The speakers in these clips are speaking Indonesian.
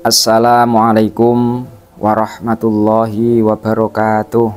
Assalamualaikum warahmatullahi wabarakatuh.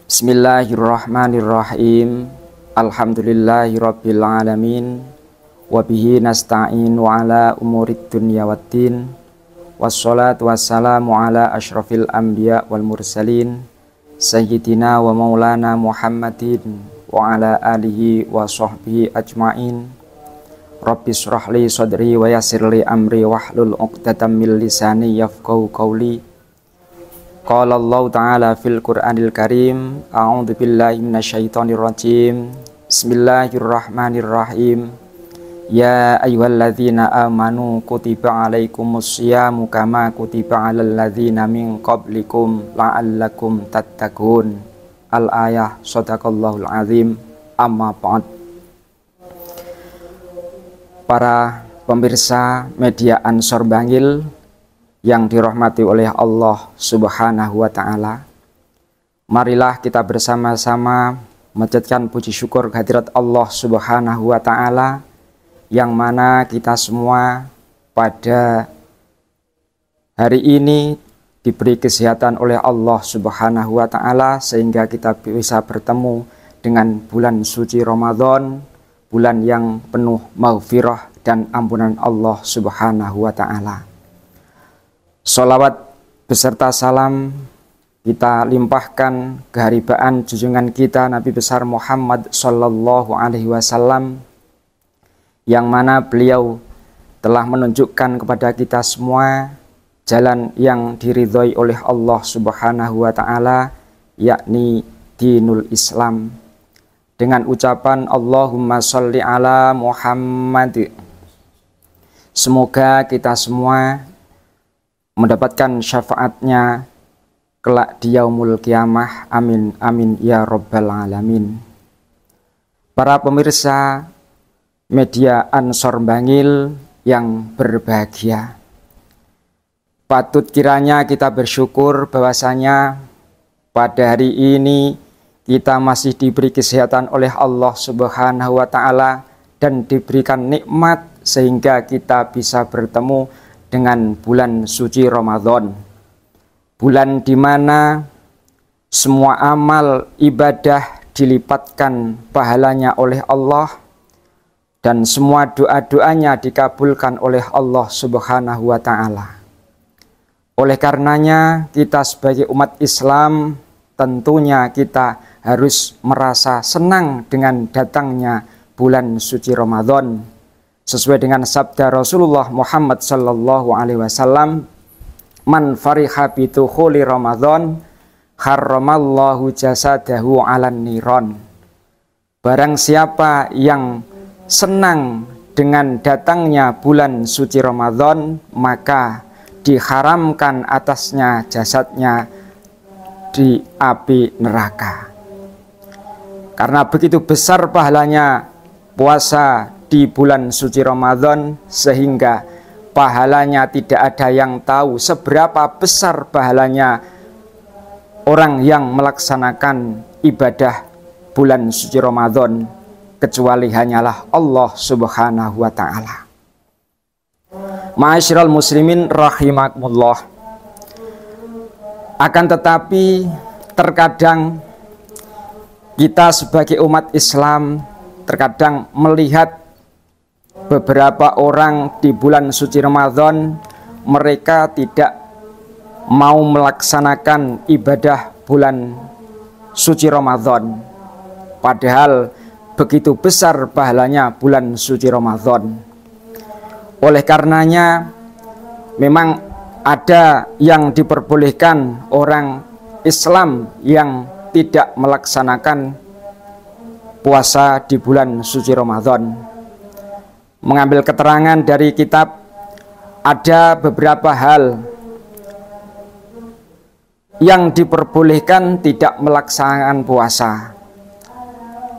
Bismillahirrahmanirrahim. Alhamdulillahirabbil alamin. Wabihi nasta'in wa ala umurid dunya waddin. Wassalatu wassalamu ala asyrafil anbiya wal mursalin sayyidina wa maulana Muhammadin wa ala alihi wa sahbihi ajmain. Rabbi shrah li sadri wa yassir li amri wahlul 'uqdatam min lisani yafqahu qawli. Qala Allah ta'ala fil Qur'anil Karim, a'udzu billahi minasyaitonir rajim. Bismillahirrahmanirrahim. Ya ayyuhalladzina amanu kutiba 'alaikumus syamu kama kutiba 'alal ladzina min qablikum la'allakum tattaqun. Al-ayah. Shadaqallahul azim. Amma ba'd. Para pemirsa media Ansor Bangil yang dirahmati oleh Allah Subhanahu wa Ta'ala, marilah kita bersama-sama menjadikan puji syukur kehadirat Allah Subhanahu wa Ta'ala, yang mana kita semua pada hari ini diberi kesehatan oleh Allah Subhanahu wa Ta'ala, sehingga kita bisa bertemu dengan bulan suci Ramadan, bulan yang penuh maghfirah dan ampunan Allah Subhanahu wa Ta'ala. Sholawat beserta salam kita limpahkan keharibaan junjungan kita Nabi besar Muhammad Sallallahu Alaihi Wasallam, yang mana beliau telah menunjukkan kepada kita semua jalan yang diridhoi oleh Allah Subhanahu wa Ta'ala, yakni dinul Islam. Dengan ucapan Allahumma sholli ala Muhammad, semoga kita semua mendapatkan syafaatnya kelak di yaumul qiyamah. Amin amin ya rabbal alamin. Para pemirsa media Ansor Bangil yang berbahagia, patut kiranya kita bersyukur bahwasanya pada hari ini kita masih diberi kesehatan oleh Allah Subhanahu wa Ta'ala dan diberikan nikmat sehingga kita bisa bertemu dengan bulan suci Ramadan. Bulan di mana semua amal ibadah dilipatkan pahalanya oleh Allah dan semua doa-doanya dikabulkan oleh Allah Subhanahu wa Ta'ala. Oleh karenanya kita sebagai umat Islam tentunya kita harus merasa senang dengan datangnya bulan suci Ramadan, sesuai dengan sabda Rasulullah Muhammad Sallallahu Alaihi Wasallam, man fariha bitukhuli Ramadan harramallahu jasadahu 'alan niron. Barang siapa yang senang dengan datangnya bulan suci Ramadan, maka diharamkan atasnya jasadnya di api neraka. Karena begitu besar pahalanya puasa di bulan suci Ramadan, sehingga pahalanya tidak ada yang tahu seberapa besar pahalanya orang yang melaksanakan ibadah bulan suci Ramadan, kecuali hanyalah Allah Subhanahu wa Ta'ala. Ma'asyiral muslimin rahimakumullah. Akan tetapi terkadang kita sebagai umat Islam terkadang melihat beberapa orang di bulan suci Ramadan, mereka tidak mau melaksanakan ibadah bulan suci Ramadan, padahal begitu besar pahalanya bulan suci Ramadan. Oleh karenanya memang ada yang diperbolehkan orang Islam yang tidak melaksanakan puasa di bulan suci Ramadan. Mengambil keterangan dari kitab, ada beberapa hal yang diperbolehkan tidak melaksanakan puasa.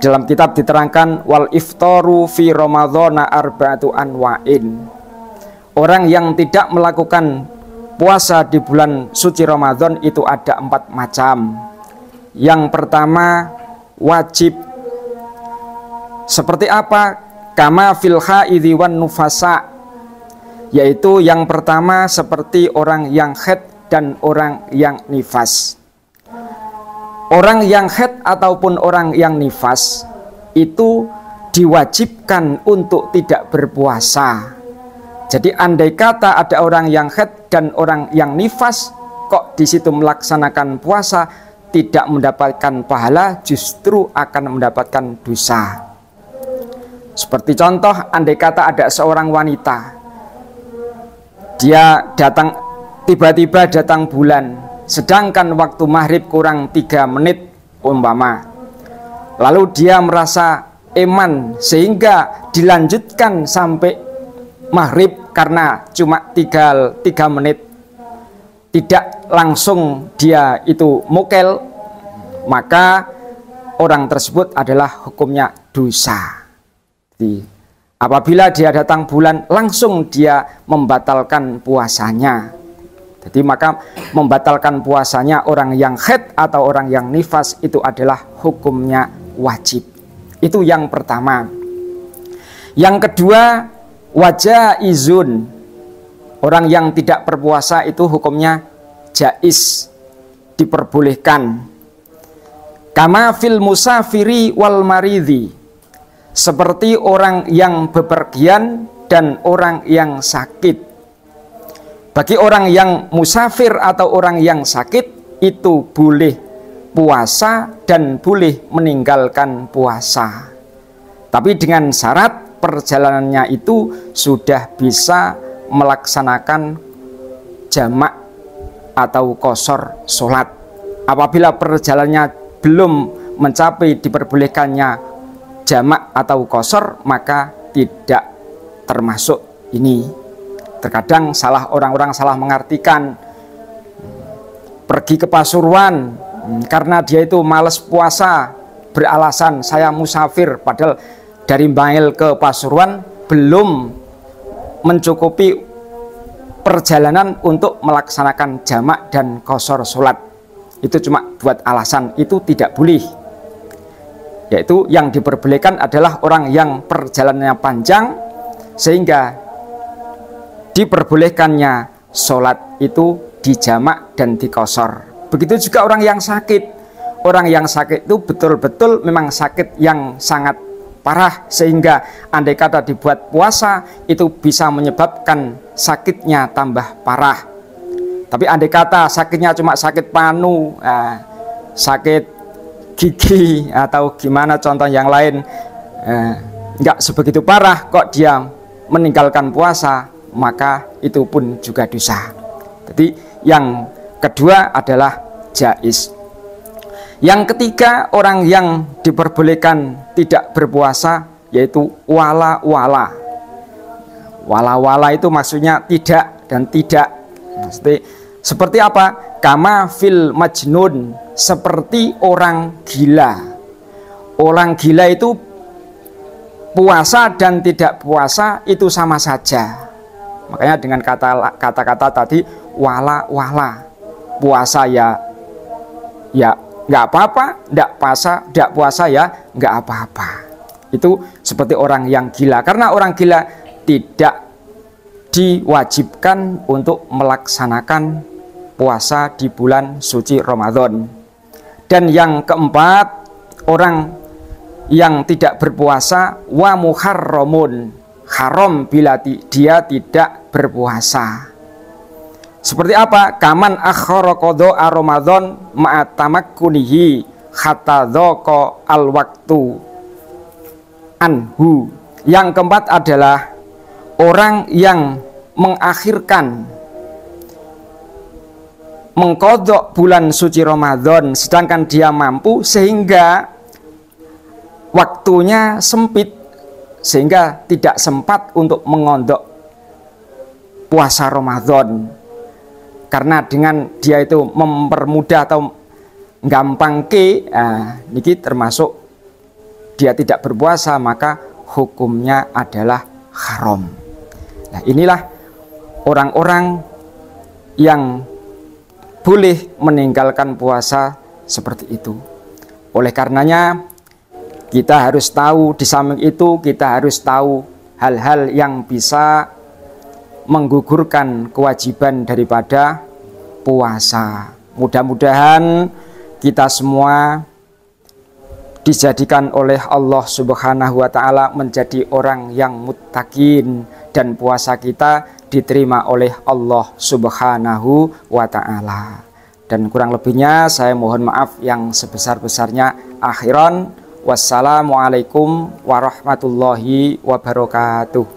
Dalam kitab diterangkan, wal iftaru fi Ramadhana arba'atu anwa'in. Orang yang tidak melakukan puasa di bulan suci Ramadan itu ada 4 macam. Yang pertama, wajib. Seperti apa? Kama fil haidhi wan nufasa, yaitu yang pertama seperti orang yang haid dan orang yang nifas. Orang yang haid ataupun orang yang nifas itu diwajibkan untuk tidak berpuasa. Jadi andai kata ada orang yang haid dan orang yang nifas kok di situ melaksanakan puasa, tidak mendapatkan pahala, justru akan mendapatkan dosa. Seperti contoh, andai kata ada seorang wanita, dia datang, tiba-tiba datang bulan, sedangkan waktu maghrib kurang 3 menit umpama. Lalu dia merasa eman sehingga dilanjutkan sampai maghrib karena cuma tinggal 3 menit, tidak langsung dia itu mukel, maka orang tersebut adalah hukumnya dosa. Jadi, apabila dia datang bulan, langsung dia membatalkan puasanya. Jadi maka membatalkan puasanya orang yang haid atau orang yang nifas itu adalah hukumnya wajib. Itu yang pertama. Yang kedua, wajaizun. Orang yang tidak berpuasa itu hukumnya jaiz, diperbolehkan. Kama fil musafiri wal maridhi. Seperti orang yang bepergian dan orang yang sakit. Bagi orang yang musafir atau orang yang sakit itu boleh puasa dan boleh meninggalkan puasa. Tapi dengan syarat perjalanannya itu sudah bisa melaksanakan jamak atau qashar sholat. Apabila perjalanannya belum mencapai diperbolehkannya jamak atau qashar, maka tidak termasuk ini. Terkadang orang-orang salah mengartikan pergi ke Pasuruan karena dia itu malas puasa, beralasan saya musafir, padahal dari Bangil ke Pasuruan belum mencukupi perjalanan untuk melaksanakan jamak dan qashar sholat. Itu cuma buat alasan, itu tidak boleh. Yaitu yang diperbolehkan adalah orang yang perjalanannya panjang sehingga diperbolehkannya sholat itu dijamak dan dikosor. Begitu juga orang yang sakit. Orang yang sakit itu betul-betul memang sakit yang sangat parah sehingga andai kata dibuat puasa itu bisa menyebabkan sakitnya tambah parah. Tapi andai kata sakitnya cuma sakit panu, sakit gigi atau gimana contoh yang lain, nggak sebegitu parah kok dia meninggalkan puasa, maka itu pun juga dosa. Jadi yang kedua adalah jaiz. Yang ketiga, orang yang diperbolehkan tidak berpuasa yaitu wala-wala. Wala-wala itu maksudnya tidak dan tidak. Seperti apa? Kama fil majnun, seperti orang gila. Orang gila itu puasa dan tidak puasa itu sama saja. Makanya dengan kata-kata tadi wala-wala. Puasa ya nggak apa-apa, nggak puasa ya nggak apa-apa. Itu seperti orang yang gila. Karena orang gila tidak diwajibkan untuk melaksanakan puasa di bulan suci Ramadan. Dan yang keempat, orang yang tidak berpuasa wa muharramun, haram bila dia tidak berpuasa. Seperti apa? Kaman akhara qadha Ramadan ma'a tamakkunihi hatta dhaqa al-waqtu anhu. Yang keempat adalah orang yang mengakhirkan mengkodok bulan suci Ramadan sedangkan dia mampu sehingga waktunya sempit sehingga tidak sempat untuk mengondok puasa Ramadan. Karena dengan dia itu mempermudah atau gampang niki termasuk dia tidak berpuasa, maka hukumnya adalah haram. Nah, inilah orang-orang yang boleh meninggalkan puasa seperti itu. Oleh karenanya kita harus tahu, di samping itu kita harus tahu hal-hal yang bisa menggugurkan kewajiban daripada puasa. Mudah-mudahan kita semua dijadikan oleh Allah Subhanahu wa taala menjadi orang yang muttaqin dan puasa kita diterima oleh Allah Subhanahu wa taala. Dan kurang lebihnya saya mohon maaf yang sebesar-besarnya. Akhiran, wassalamualaikum warahmatullahi wabarakatuh.